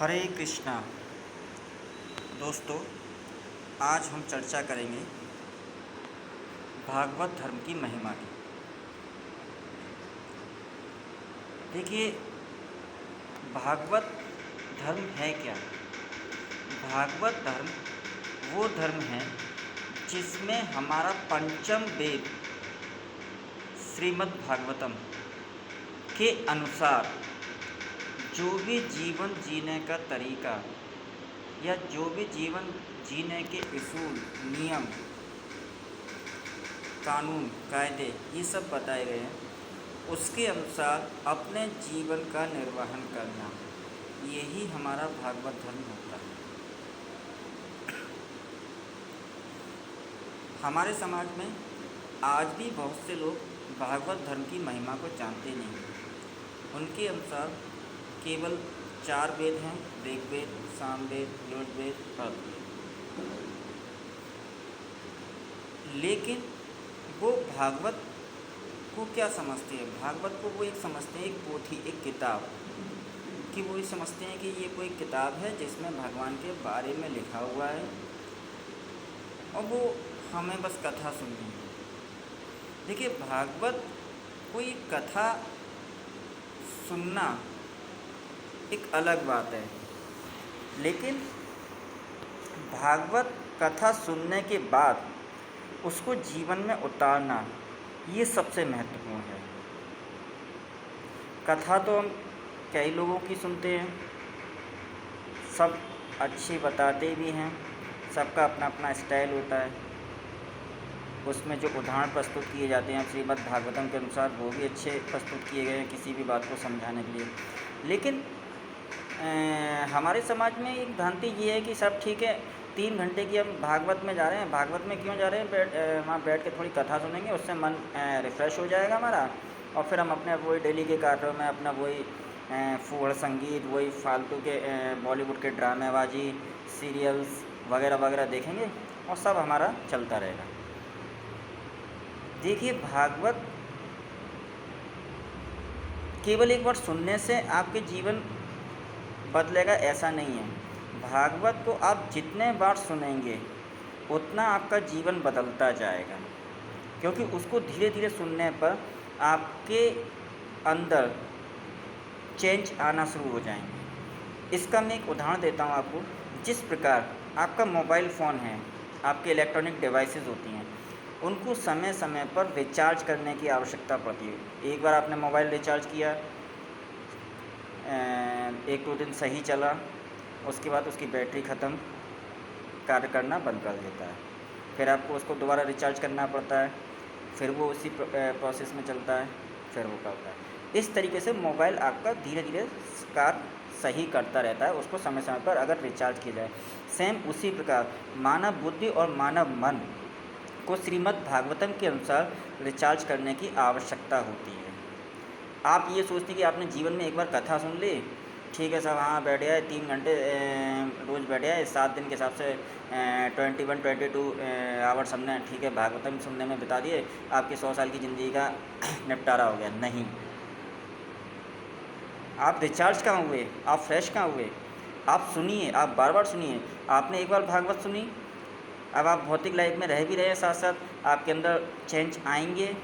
हरे कृष्णा। दोस्तों, आज हम चर्चा करेंगे भागवत धर्म की महिमा की। देखिए, भागवत धर्म है क्या? भागवत धर्म वो धर्म है जिसमें हमारा पंचम वेद श्रीमद् भागवतम के अनुसार जो भी जीवन जीने का तरीका या जो भी जीवन जीने के उसूल, नियम, कानून, कायदे ये सब बताए गए हैं, उसके अनुसार अपने जीवन का निर्वहन करना, यही हमारा भागवत धर्म होता है। हमारे समाज में आज भी बहुत से लोग भागवत धर्म की महिमा को जानते नहीं हैं। उनके अनुसार केवल 4 वेद हैं: ऋग्वेद, सामवेद, यजुर्वेद, अथर्ववेद। लेकिन वो भागवत को क्या समझते हैं? भागवत को वो एक समझते हैं, एक पोथी, एक किताब, कि वो ये समझते हैं कि ये कोई किताब है जिसमें भगवान के बारे में लिखा हुआ है और वो हमें बस कथा सुननी है। देखिए, भागवत कोई कथा सुनना एक अलग बात है, लेकिन भागवत कथा सुनने के बाद उसको जीवन में उतारना, ये सबसे महत्वपूर्ण है। कथा तो हम कई लोगों की सुनते हैं, सब अच्छी बताते भी हैं, सबका अपना अपना स्टाइल होता है। उसमें जो उदाहरण प्रस्तुत किए जाते हैं श्रीमद् भागवतम के अनुसार, वो भी अच्छे प्रस्तुत किए गए हैं किसी भी बात को समझाने के लिए। लेकिन हमारे समाज में एक भ्रांति ये है कि सब ठीक है, 3 घंटे की हम भागवत में जा रहे हैं। भागवत में क्यों जा रहे हैं? वहाँ बैठ के थोड़ी कथा सुनेंगे, उससे मन रिफ़्रेश हो जाएगा हमारा, और फिर हम अपने वही डेली के कार्यों में अपना वही फूहड़ संगीत, वही फालतू के बॉलीवुड के ड्रामेबाजी, सीरियल्स वगैरह वगैरह देखेंगे और सब हमारा चलता रहेगा। देखिए, भागवत केवल एक बार सुनने से आपके जीवन बदलेगा ऐसा नहीं है। भागवत को आप जितने बार सुनेंगे उतना आपका जीवन बदलता जाएगा, क्योंकि उसको धीरे धीरे सुनने पर आपके अंदर चेंज आना शुरू हो जाएंगे। इसका मैं एक उदाहरण देता हूँ आपको। जिस प्रकार आपका मोबाइल फ़ोन है, आपके इलेक्ट्रॉनिक डिवाइसेस होती हैं, उनको समय समय पर रिचार्ज करने की आवश्यकता पड़ती है। एक बार आपने मोबाइल रिचार्ज किया, 1-2 दिन सही चला, उसके बाद उसकी बैटरी ख़त्म, कार्य करना बंद कर देता है। फिर आपको उसको दोबारा रिचार्ज करना पड़ता है, फिर वो उसी प्रोसेस में चलता है, फिर वो करता है। इस तरीके से मोबाइल आपका धीरे धीरे कार्य सही करता रहता है, उसको समय समय पर अगर रिचार्ज किया जाए। सेम उसी प्रकार मानव बुद्धि और मानव मन को श्रीमद् भागवतम के अनुसार रिचार्ज करने की आवश्यकता होती है। आप ये सोचते हैं कि आपने जीवन में एक बार कथा सुन ली, ठीक है साहब, हाँ बैठ गया है, 3 घंटे रोज़ बैठ गया है, 7 दिन के हिसाब से 21-22 आवर्स हमने ठीक है भागवतम सुनने में बिता दिए, आपकी 100 साल की ज़िंदगी का निपटारा हो गया। नहीं, आप रिचार्ज कहाँ हुए? आप फ्रेश कहाँ हुए? आप सुनिए, आप बार बार सुनिए। आपने एक बार भागवत सुनी, अब आप भौतिक लाइफ में रह भी रहे हैं, साथ साथ आपके अंदर चेंज आएंगे,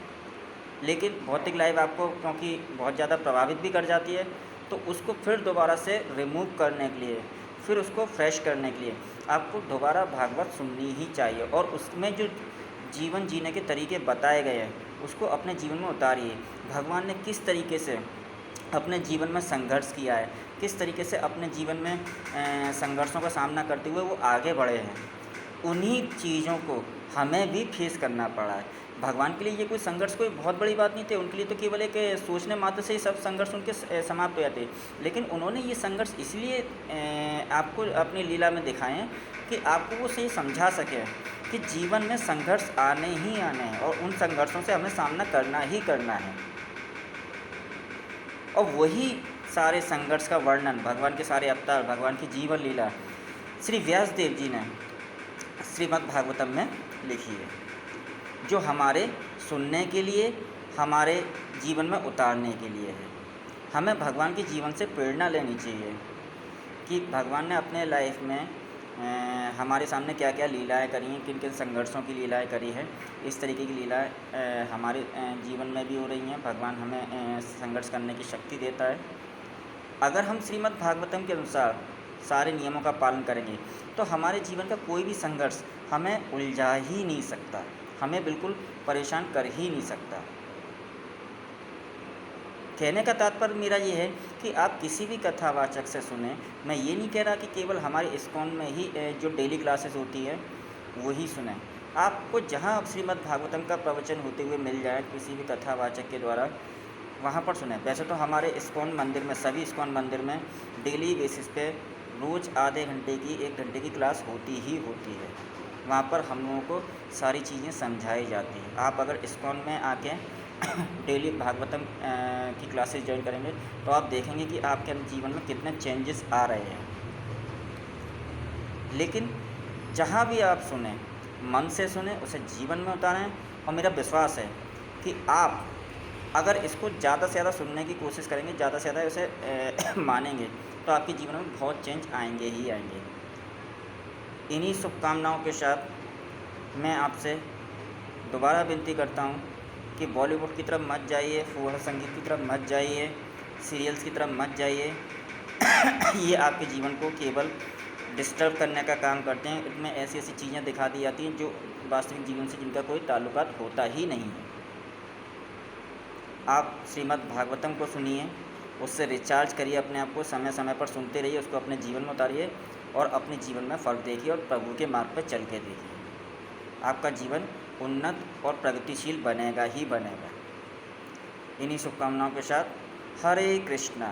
लेकिन भौतिक लाइफ आपको क्योंकि बहुत ज़्यादा प्रभावित भी कर जाती है, तो उसको फिर दोबारा से रिमूव करने के लिए, फिर उसको फ्रेश करने के लिए आपको दोबारा भागवत सुननी ही चाहिए। और उसमें जो जीवन जीने के तरीके बताए गए हैं उसको अपने जीवन में उतारिए। भगवान ने किस तरीके से अपने जीवन में संघर्ष किया है, किस तरीके से अपने जीवन में संघर्षों का सामना करते हुए वो आगे बढ़े हैं, उन्हीं चीज़ों को हमें भी फेस करना पड़ा है। भगवान के लिए ये कोई संघर्ष कोई बहुत बड़ी बात नहीं थी, उनके लिए तो केवल एक सोचने मात्र से ही सब संघर्ष उनके समाप्त हो जाते। लेकिन उन्होंने ये संघर्ष इसलिए आपको अपनी लीला में दिखाए हैं कि आपको वो सही समझा सके कि जीवन में संघर्ष आने ही आने हैं और उन संघर्षों से हमें सामना करना ही करना है। और वही सारे संघर्ष का वर्णन भगवान के सारे अवतार, भगवान की जीवन लीला श्री व्यास देव जी ने श्रीमद् भागवतम में लिखी है, जो हमारे सुनने के लिए, हमारे जीवन में उतारने के लिए है। हमें भगवान के जीवन से प्रेरणा लेनी चाहिए कि भगवान ने अपने लाइफ में हमारे सामने क्या क्या लीलाएं करी हैं, किन किन संघर्षों की लीलाएं करी है। इस तरीके की लीलाएं हमारे जीवन में भी हो रही हैं। भगवान हमें संघर्ष करने की शक्ति देता है। अगर हम श्रीमद् भागवतम के अनुसार सारे नियमों का पालन करेंगे तो हमारे जीवन का कोई भी संघर्ष हमें उलझा ही नहीं सकता, हमें बिल्कुल परेशान कर ही नहीं सकता। कहने का तात्पर्य मेरा ये है कि आप किसी भी कथावाचक से सुने। मैं ये नहीं कह रहा कि केवल हमारे इस्कॉन में ही जो डेली क्लासेस होती है वही सुने। आपको जहाँ श्रीमद् भागवतम का प्रवचन होते हुए मिल जाए किसी भी कथावाचक के द्वारा, वहाँ पर सुने। वैसे तो हमारे इस्कॉन मंदिर में, सभी इस्कॉन मंदिर में डेली बेसिस पे रोज़ आधे घंटे की 1 घंटे की क्लास होती ही होती है। वहाँ पर हम लोगों को सारी चीज़ें समझाई जाती हैं। आप अगर इस्कॉन में आके डेली भागवतम की क्लासेस ज्वाइन करेंगे तो आप देखेंगे कि आपके जीवन में कितने चेंजेस आ रहे हैं। लेकिन जहाँ भी आप सुने, मन से सुने, उसे जीवन में उतारें। और मेरा विश्वास है कि आप अगर इसको ज़्यादा से ज़्यादा सुनने की कोशिश करेंगे, ज़्यादा से ज़्यादा उसे मानेंगे, तो आपके जीवन में बहुत चेंज आएंगे ही आएंगे। इन्हीं शुभकामनाओं के साथ मैं आपसे दोबारा विनती करता हूँ कि बॉलीवुड की तरफ मत जाइए, फुहार संगीत की तरफ मत जाइए, सीरियल्स की तरफ मत जाइए। ये आपके जीवन को केवल डिस्टर्ब करने का काम करते हैं। इसमें ऐसी ऐसी चीज़ें दिखा दी जाती हैं जो वास्तविक जीवन से जिनका कोई ताल्लुकात होता ही नहीं है। आप श्रीमद् भागवतम को सुनिए, उससे रिचार्ज करिए अपने आप को, समय समय पर सुनते रहिए, उसको अपने जीवन में उतारिए और अपने जीवन में फ़र्क देखिए और प्रभु के मार्ग पर चल के देखिए। आपका जीवन उन्नत और प्रगतिशील बनेगा ही बनेगा। इन्हीं शुभकामनाओं के साथ हरे कृष्णा।